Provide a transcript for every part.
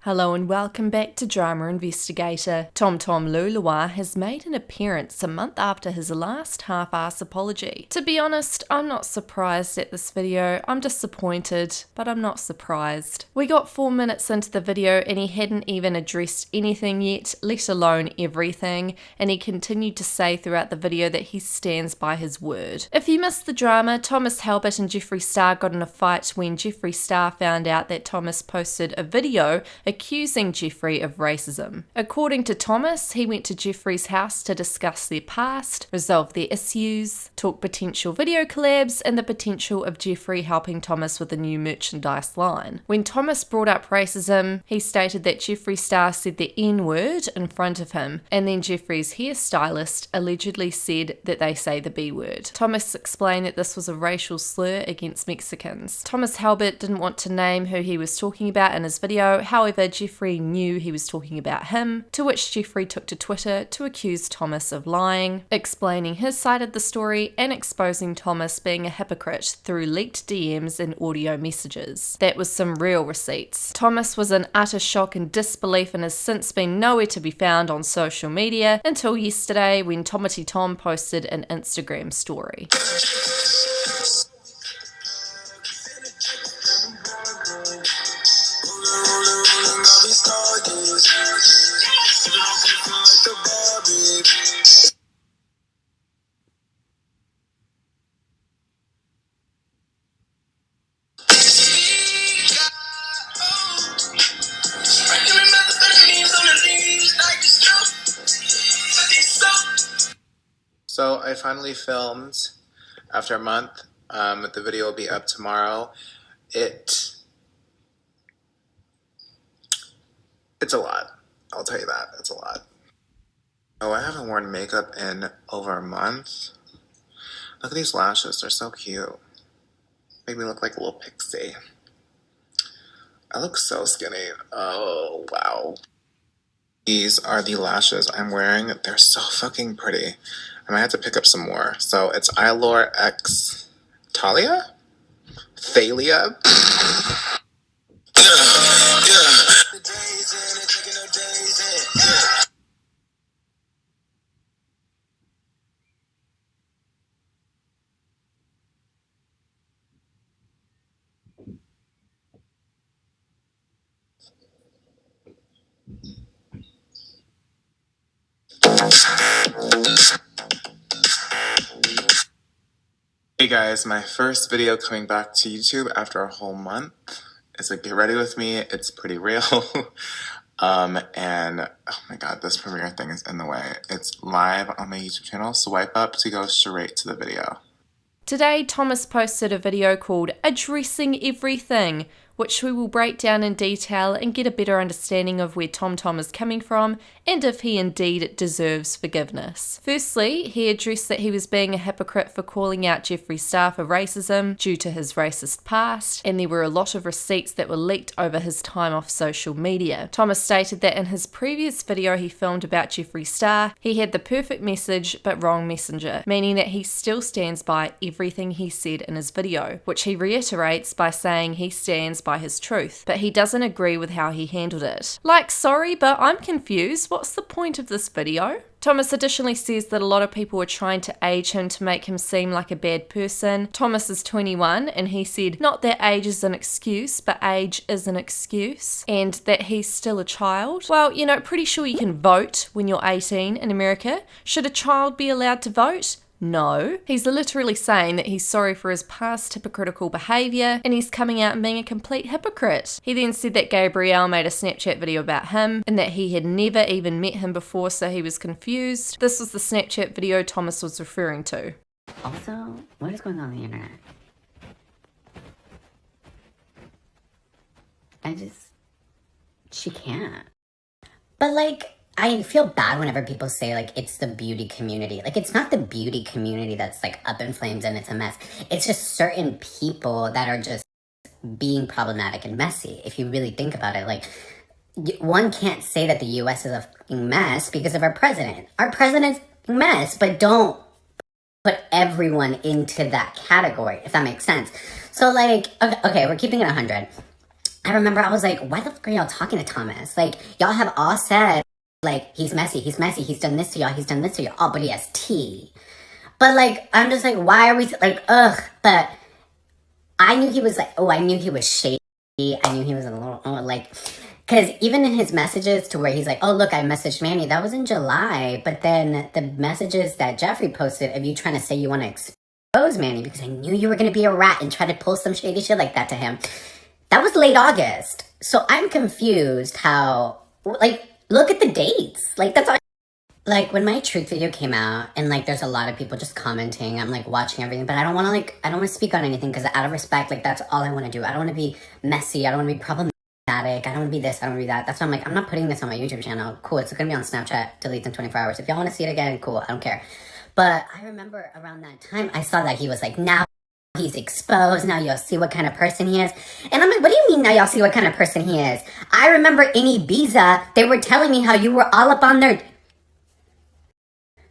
Hello and welcome back to Drama Investigator. Tom Lulua has made an appearance a month after his last half-ass apology. To be honest, I'm not surprised at this video. I'm disappointed, but I'm not surprised. We got 4 minutes into the video and he hadn't even addressed anything yet, let alone everything, and he continued to say throughout the video that he stands by his word. If you missed the drama, Thomas Halbert and Jeffree Star got in a fight when Jeffree Star found out that Thomas posted a video accusing Jeffree of racism. According to Thomas, he went to Jeffree's house to discuss their past, resolve their issues, talk potential video collabs, and the potential of Jeffree helping Thomas with a new merchandise line. When Thomas brought up racism, he stated that Jeffree Star said the N-word in front of him, and then Jeffree's hairstylist allegedly said that they say the B-word. Thomas explained that this was a racial slur against Mexicans. Thomas Halbert didn't want to name who he was talking about in his video, however, Jeffree knew he was talking about him, to which Jeffree took to Twitter to accuse Thomas of lying, explaining his side of the story and exposing Thomas being a hypocrite through leaked DMs and audio messages. That was some real receipts. Thomas was in utter shock and disbelief and has since been nowhere to be found on social media until yesterday when Tomati Tom posted an Instagram story. So I finally filmed after a month. The video will be up tomorrow. It's a lot. I'll tell you that. It's a lot. Oh, I haven't worn makeup in over a month. Look at these lashes. They're so cute. Make me look like a little pixie. I look so skinny. Oh, wow. These are the lashes I'm wearing. They're so fucking pretty. I might have to pick up some more. So it's Ilor X Thalia? Thalia? Hey guys, my first video coming back to YouTube after a whole month. It's like, get ready with me, it's pretty real. And oh my god, this premiere thing is in the way. It's live on my YouTube channel. Swipe up to go straight to the video. Today, Thomas posted a video called Addressing Everything, which we will break down in detail and get a better understanding of where Tom is coming from and if he indeed deserves forgiveness. Firstly, he addressed that he was being a hypocrite for calling out Jeffree Star for racism due to his racist past, and there were a lot of receipts that were leaked over his time off social media. Thomas stated that in his previous video he filmed about Jeffree Star, he had the perfect message but wrong messenger, meaning that he still stands by everything he said in his video, which he reiterates by saying he stands by his truth, but he doesn't agree with how he handled it. Like, sorry, but I'm confused. What's the point of this video? Thomas additionally says that a lot of people were trying to age him to make him seem like a bad person. Thomas is 21 and he said not that age is an excuse, but age is an excuse, and that he's still a child. Well, you know, pretty sure you can vote when you're 18 in America. Should a child be allowed to vote? No. He's literally saying that he's sorry for his past hypocritical behaviour and he's coming out and being a complete hypocrite. He then said that Gabriel made a Snapchat video about him and that he had never even met him before, so he was confused. This was the Snapchat video Thomas was referring to. Also, what is going on the internet? She can't. But like, I feel bad whenever people say, like, it's the beauty community. Like, it's not the beauty community that's, like, up in flames and it's a mess. It's just certain people that are just being problematic and messy, if you really think about it. Like, one can't say that the U.S. is a fucking mess because of our president. Our president's a mess, but don't put everyone into that category, if that makes sense. So, like, okay, we're keeping it 100. I remember I was like, why the fuck are y'all talking to Thomas? Like, y'all have all said, like, he's messy, he's done this to y'all, he's done this to y'all. Oh, but he has tea. But, like, I'm just like, why are we, like, ugh. But I knew he was like, I knew he was shady. I knew he was a little, like, because even in his messages to where he's like, oh, look, I messaged Manny, that was in July. But then the messages that Jeffrey posted of you trying to say you want to expose Manny because I knew you were going to be a rat and try to pull some shady shit like that to him. That was late August. So I'm confused how, like, look at the dates. Like, that's all. Like, when my truth video came out, and, like, there's a lot of people just commenting, I'm, like, watching everything, but I don't want to, like, I don't want to speak on anything, because out of respect, like, that's all I want to do. I don't want to be messy, I don't want to be problematic, I don't want to be this, I don't want to be that. That's why I'm like, I'm not putting this on my YouTube channel. Cool, it's going to be on Snapchat, deletes in 24 hours. If y'all want to see it again, cool, I don't care. But I remember around that time, I saw that he was like, now he's exposed, now y'all see what kind of person he is. And I'm like, what do you mean now y'all see what kind of person he is? I remember in Ibiza, they were telling me how you were all up on their...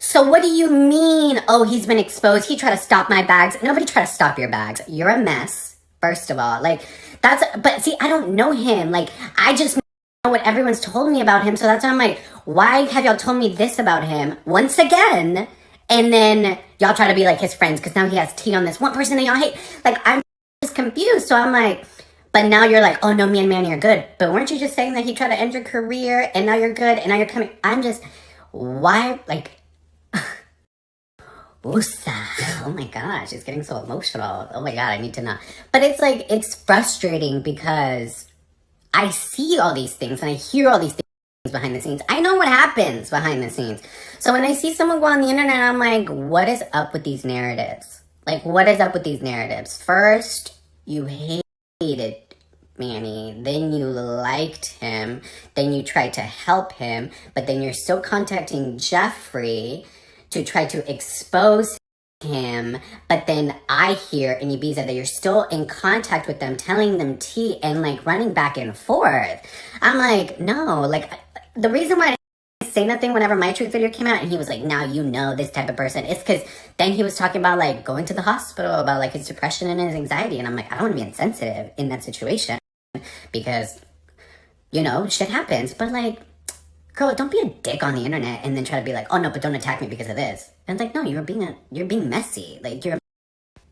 So what do you mean, oh, he's been exposed, he tried to stop my bags? Nobody tried to stop your bags. You're a mess, first of all. Like, that's... But see, I don't know him. Like, I just know what everyone's told me about him. So that's why I'm like, why have y'all told me this about him once again? And then y'all try to be like his friends because now he has tea on this one person that y'all hate. Like, I'm just confused. So I'm like, but now you're like, oh no, me and Manny are good. But weren't you just saying that he tried to end your career and now you're good and now you're coming? I'm just, why, like... Usa. Oh my gosh, it's getting so emotional. Oh my god, I need to know. But it's like, it's frustrating because I see all these things and I hear all these things behind the scenes. I know what happens behind the scenes. So when I see someone go on the internet, I'm like, what is up with these narratives? Like, what is up with these narratives? First, you hated Manny, then you liked him, then you tried to help him, but then you're still contacting Jeffrey to try to expose him, but then I hear in Ibiza that you're still in contact with them, telling them tea and like running back and forth. I'm like, no, like the reason why I didn't say nothing whenever my truth video came out and he was like, now you know this type of person, it's because then he was talking about like going to the hospital, about like his depression and his anxiety, and I'm like, I don't want to be insensitive in that situation because, you know, shit happens, but like, girl, don't be a dick on the internet and then try to be like, oh no, but don't attack me because of this. And it's like, no, you're being messy. Like,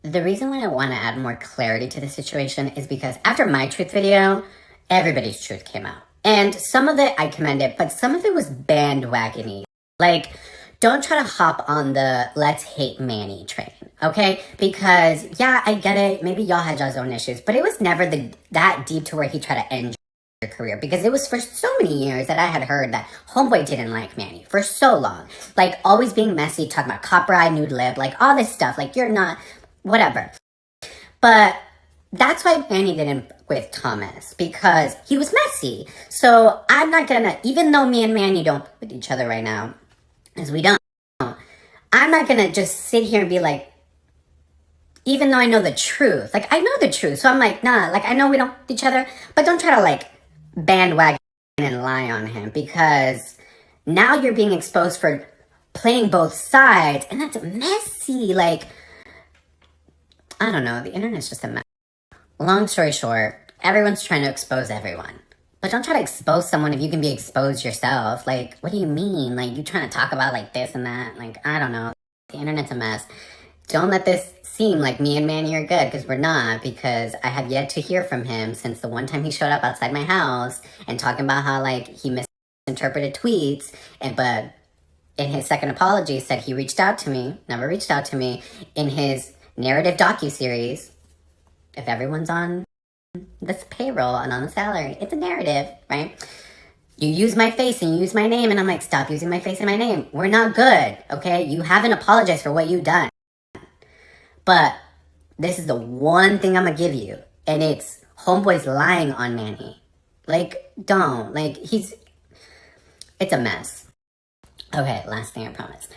the reason why I want to add more clarity to the situation is because after my truth video, everybody's truth came out. And some of it I commended, but some of it was bandwagony. Like, don't try to hop on the let's hate Manny train, okay? Because, yeah, I get it. Maybe y'all had y'all's own issues, but it was never that deep to where he tried to end your career, because it was for so many years that I had heard that homeboy didn't like Manny for so long, like always being messy, talking about copper eye, nude lip, like all this stuff, like you're not, whatever. But that's why Manny didn't with Thomas, because he was messy. So I'm not gonna, even though me and Manny don't with each other right now, as we don't, I'm not gonna just sit here and be like, even though I know the truth, like I know the truth, so I'm like, nah, like I know we don't with each other, but don't try to like bandwagon and lie on him, because now you're being exposed for playing both sides, and that's messy. Like, I don't know, the internet's just a mess. Long story short, everyone's trying to expose everyone, but don't try to expose someone if you can be exposed yourself. Like, what do you mean? Like, you trying to talk about like this and that? Like, I don't know, the internet's a mess. Don't let this seem like me and Manny are good, because we're not, because I have yet to hear from him since the one time he showed up outside my house and talking about how like he misinterpreted tweets, but in his second apology said he reached out to me, never reached out to me, in his narrative docuseries. If everyone's on this payroll and on the salary, it's a narrative, right? You use my face and you use my name, and I'm like, stop using my face and my name. We're not good, okay? You haven't apologized for what you've done. But this is the one thing I'm gonna give you, and it's homeboy's lying on Manny. Like, don't. Like, it's a mess. Okay, last thing I promise.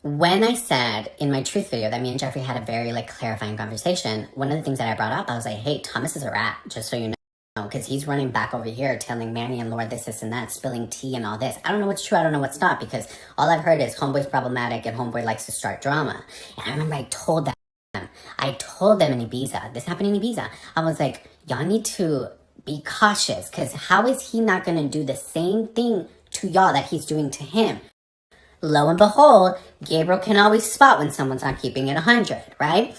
When I said in my truth video that me and Jeffrey had a very, like, clarifying conversation, one of the things that I brought up, I was like, hey, Thomas is a rat, just so you know, because he's running back over here telling Manny and Laura this, and that, spilling tea and all this. I don't know what's true, I don't know what's not, because all I've heard is homeboy's problematic and homeboy likes to start drama. And I remember I told them in Ibiza, this happened in Ibiza, I was like, y'all need to be cautious, because how is he not going to do the same thing to y'all that he's doing to him? Lo and behold, Gabriel can always spot when someone's not keeping it 100, right?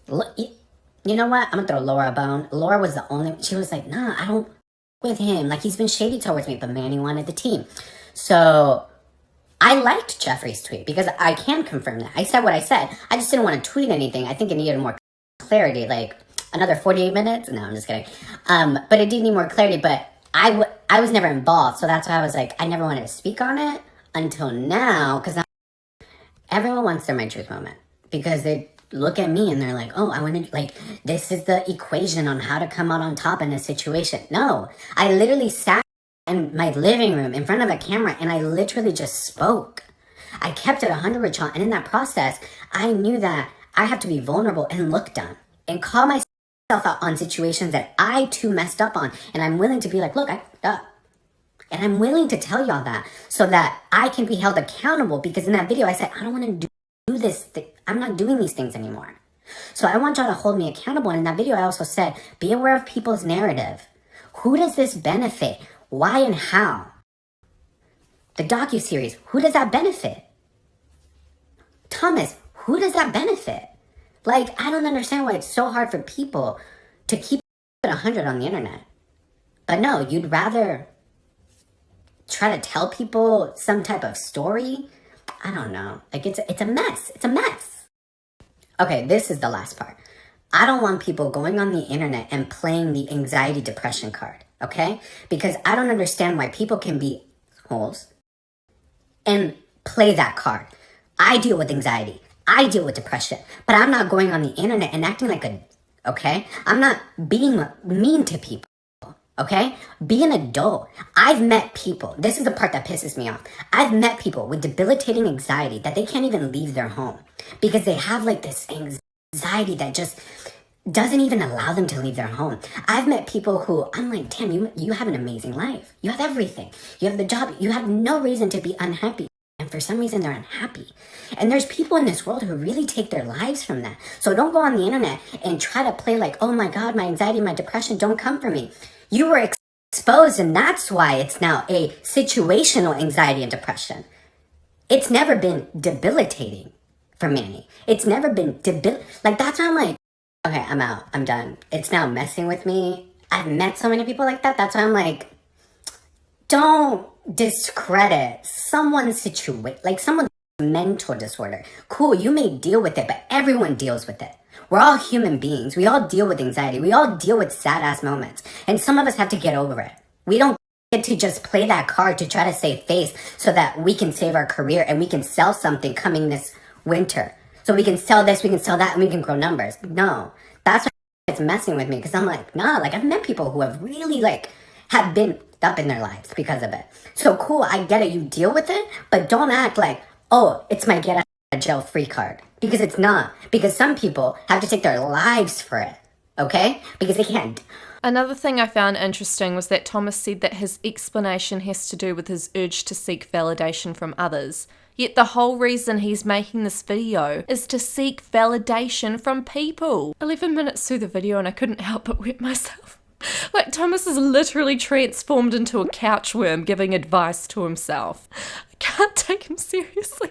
You know what? I'm going to throw Laura a bone. Laura was the only, she was like, nah, I don't with him. Like, he's been shady towards me, but Manny wanted the team. So I liked Jeffrey's tweet because I can confirm that. I said what I said. I just didn't want to tweet anything. I think it needed more clarity, like another 48 minutes. No, I'm just kidding. But it did need more clarity, but I was never involved. So that's why I was like, I never wanted to speak on it until now, because everyone wants their My Truth moment, because they look at me and they're like, oh, I want to, like, this is the equation on how to come out on top in a situation. No, I literally sat in my living room in front of a camera and I literally just spoke. I kept it 100 with Sean, and in that process, I knew that I have to be vulnerable and look dumb and call myself out on situations that I too messed up on, and I'm willing to be like, look, I fucked up. And I'm willing to tell y'all that so that I can be held accountable, because in that video I said, I don't want to do this. I'm not doing these things anymore. So I want y'all to hold me accountable. And in that video I also said, be aware of people's narrative. Who does this benefit? Why and how? The docuseries, who does that benefit? Thomas, who does that benefit? Like, I don't understand why it's so hard for people to keep it 100 on the internet. But no, you'd rather try to tell people some type of story. I don't know. Like, it's a mess. It's a mess. Okay, this is the last part. I don't want people going on the internet and playing the anxiety depression card, okay? Because I don't understand why people can be holes and play that card. I deal with anxiety. I deal with depression. But I'm not going on the internet and acting like okay? I'm not being mean to people. Okay? Be an adult. I've met people. This is the part that pisses me off. I've met people with debilitating anxiety that they can't even leave their home because they have like this anxiety that just doesn't even allow them to leave their home. I've met people who I'm like, damn, you have an amazing life. You have everything. You have the job. You have no reason to be unhappy. And for some reason, they're unhappy. And there's people in this world who really take their lives from that. So don't go on the internet and try to play like, oh my God, my anxiety, my depression, don't come for me. You were exposed, and that's why it's now a situational anxiety and depression. It's never been debilitating for Manny. It's never been like, that's why I'm like, okay, I'm out. I'm done. It's now messing with me. I've met so many people like that. That's why I'm like, don't discredit someone's situation, like someone's mental disorder. Cool, you may deal with it, but everyone deals with it. We're all human beings. We all deal with anxiety. We all deal with sad-ass moments. And some of us have to get over it. We don't get to just play that card to try to save face so that we can save our career and we can sell something coming this winter. So we can sell this, we can sell that, and we can grow numbers. No. That's why it's messing with me, because I'm like, nah, like I've met people who have really like have been up in their lives because of it. So cool, I get it. You deal with it, but don't act like, oh, it's my get out of jail free card. Because it's not. Because some people have to take their lives for it. Okay? Because they can't. Another thing I found interesting was that Thomas said that his explanation has to do with his urge to seek validation from others. Yet the whole reason he's making this video is to seek validation from people. 11 minutes through the video and I couldn't help but wet myself. Like, Thomas is literally transformed into a couch worm giving advice to himself. I can't take him seriously.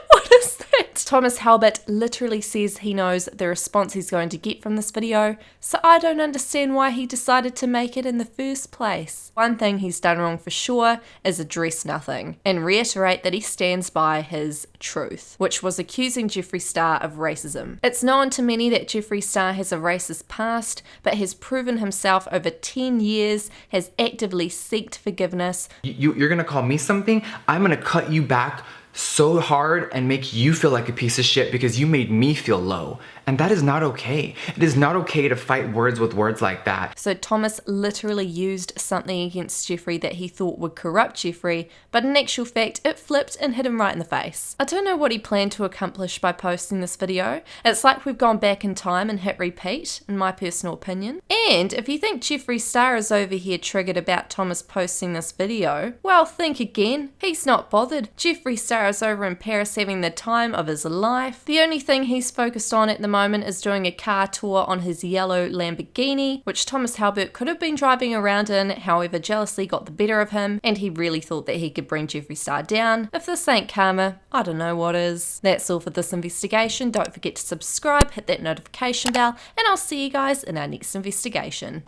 What is that? Thomas Halbert literally says he knows the response he's going to get from this video, so I don't understand why he decided to make it in the first place. One thing he's done wrong for sure is address nothing, and reiterate that he stands by his truth, which was accusing Jeffree Star of racism. It's known to many that Jeffree Star has a racist past, but has proven himself over 10 years, has actively sought forgiveness. You're gonna call me something? I'm gonna cut you back so hard and make you feel like a piece of shit because you made me feel low. And that is not okay. It is not okay to fight words with words like that. So Thomas literally used something against Jeffree that he thought would corrupt Jeffree, but in actual fact, it flipped and hit him right in the face. I don't know what he planned to accomplish by posting this video. It's like we've gone back in time and hit repeat, in my personal opinion. And if you think Jeffree Star is over here triggered about Thomas posting this video, well, think again. He's not bothered. Jeffree Star Jeffrey is over in Paris having the time of his life. The only thing he's focused on at the moment is doing a car tour on his yellow Lamborghini, which Thomas Halbert could have been driving around in, however jealousy got the better of him, and he really thought that he could bring Jeffree Star down. If this ain't karma, I don't know what is. That's all for this investigation. Don't forget to subscribe, hit that notification bell, and I'll see you guys in our next investigation.